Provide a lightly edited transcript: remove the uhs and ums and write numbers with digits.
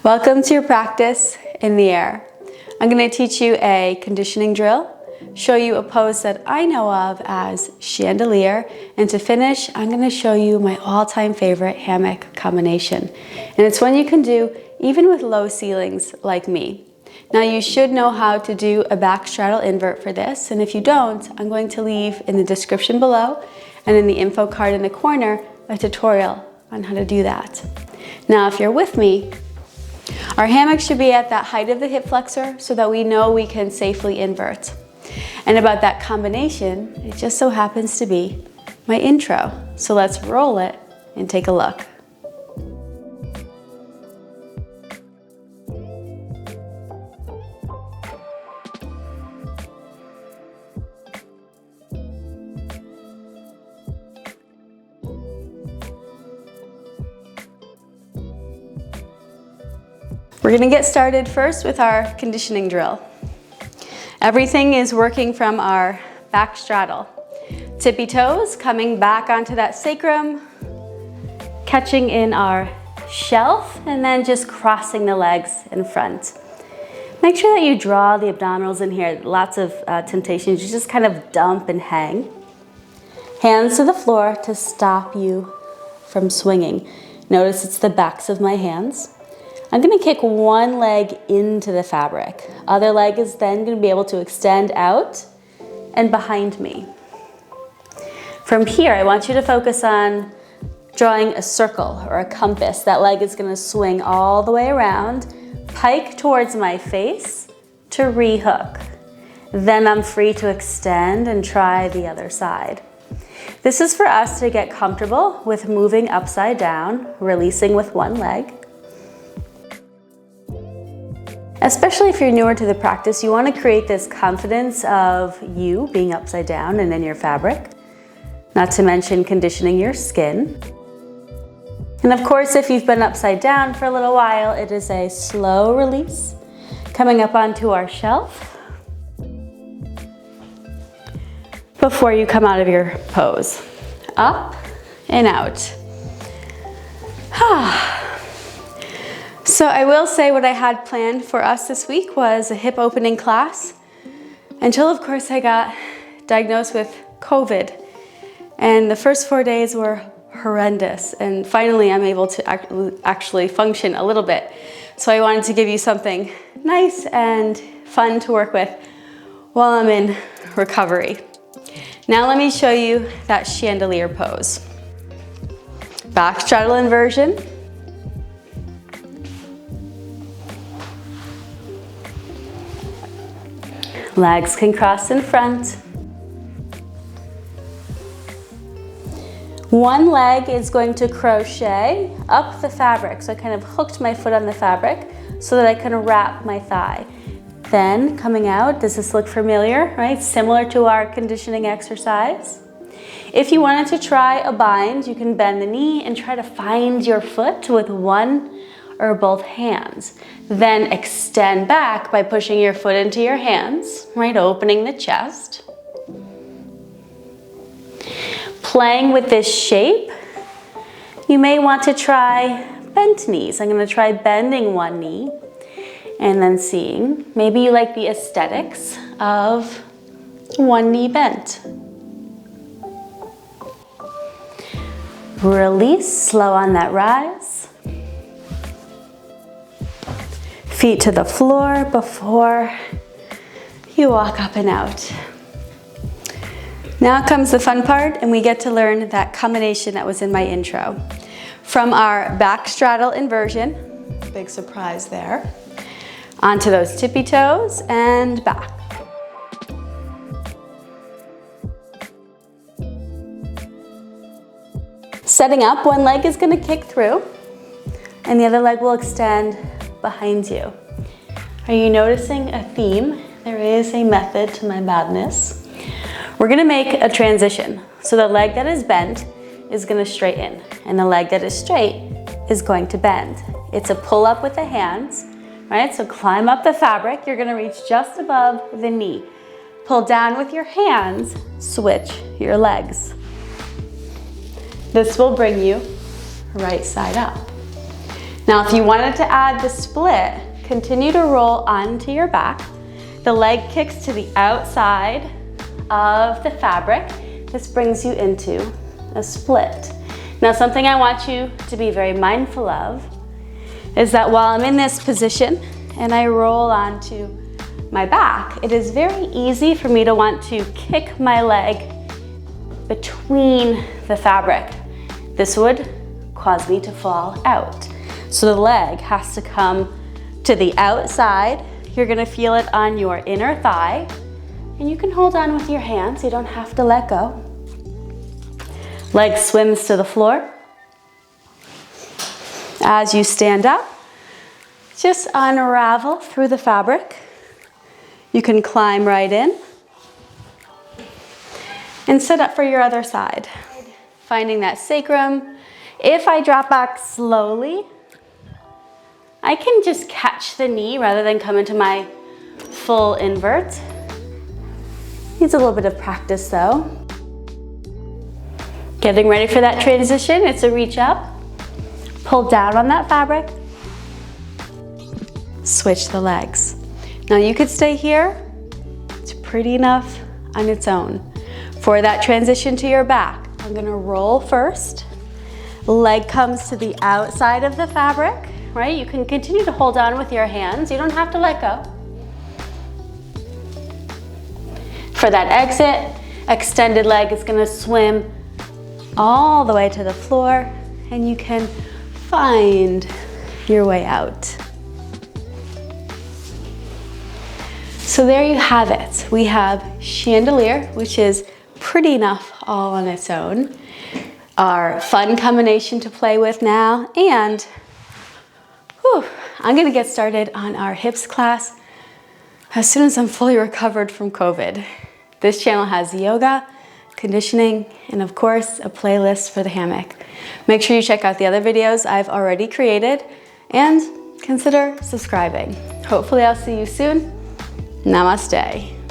Welcome to your practice in the air. I'm going to teach you a conditioning drill, show you a pose that I know of as chandelier, and to finish, I'm going to show you my all-time favorite hammock combination. And it's one you can do even with low ceilings like me. Now you should know how to do a back straddle invert for this, and if you don't, I'm going to leave in the description below and in the info card in the corner a tutorial on how to do that. Now if you're with me, our hammock should be at that height of the hip flexor so that we know we can safely invert. And about that combination, it just so happens to be my intro. So let's roll it and take a look. We're going to get started first with our conditioning drill. Everything is working from our back straddle. Tippy toes coming back onto that sacrum, catching in our shelf, and then just crossing the legs in front. Make sure that you draw the abdominals in here. Lots of temptations. You just kind of dump and hang. Hands to the floor to stop you from swinging. Notice it's the backs of my hands. I'm going to kick one leg into the fabric. Other leg is then going to be able to extend out and behind me. From here, I want you to focus on drawing a circle or a compass. That leg is going to swing all the way around, pike towards my face to rehook. Then I'm free to extend and try the other side. This is for us to get comfortable with moving upside down, releasing with one leg. Especially if you're newer to the practice, you want to create this confidence of you being upside down and in your fabric, not to mention conditioning your skin. And of course, if you've been upside down for a little while, it is a slow release, coming up onto our shelf before you come out of your pose. Up and out. So I will say what I had planned for us this week was a hip opening class until of course I got diagnosed with COVID, and the first 4 days were horrendous, and finally I'm able to actually function a little bit. So I wanted to give you something nice and fun to work with while I'm in recovery. Now let me show you that chandelier pose. Back straddle inversion. Legs can cross in front. One leg is going to crochet up the fabric. So I kind of hooked my foot on the fabric so that I can wrap my thigh. Then coming out, does this look familiar, right? Similar to our conditioning exercise. If you wanted to try a bind, you can bend the knee and try to find your foot with one or both hands. Then extend back by pushing your foot into your hands, right? Opening the chest. Playing with this shape, you may want to try bent knees. I'm going to try bending one knee and then seeing. Maybe you like the aesthetics of one knee bent. Release, slow on that rise. Feet to the floor before you walk up and out. Now comes the fun part, and we get to learn that combination that was in my intro. From our back straddle inversion, big surprise there, onto those tippy toes and back. Setting up, one leg is going to kick through, and the other leg will extend behind you. Are you noticing a theme? There is a method to my madness. We're going to make a transition. So the leg that is bent is going to straighten, and the leg that is straight is going to bend. It's a pull up with the hands, right? So climb up the fabric. You're going to reach just above the knee. Pull down with your hands, switch your legs. This will bring you right side up. Now, if you wanted to add the split, continue to roll onto your back. The leg kicks to the outside of the fabric. This brings you into a split. Now, something I want you to be very mindful of is that while I'm in this position and I roll onto my back, it is very easy for me to want to kick my leg between the fabric. This would cause me to fall out. So the leg has to come to the outside. You're gonna feel it on your inner thigh, and you can hold on with your hands. You don't have to let go. Leg swims to the floor. As you stand up, just unravel through the fabric. You can climb right in and sit up for your other side. Finding that sacrum. If I drop back slowly, I can just catch the knee rather than come into my full invert. Needs a little bit of practice though. Getting ready for that transition, it's a reach up. Pull down on that fabric. Switch the legs. Now you could stay here. It's pretty enough on its own. For that transition to your back, I'm gonna roll first. Leg comes to the outside of the fabric, right? You can continue to hold on with your hands. You don't have to let go. For that exit, extended leg is gonna swim all the way to the floor, and you can find your way out. So there you have it. We have chandelier, which is pretty enough all on its own. Our fun combination to play with now, and I'm gonna get started on our hips class as soon as I'm fully recovered from COVID. This channel has yoga, conditioning, and of course, a playlist for the hammock. Make sure you check out the other videos I've already created and consider subscribing. Hopefully I'll see you soon. Namaste.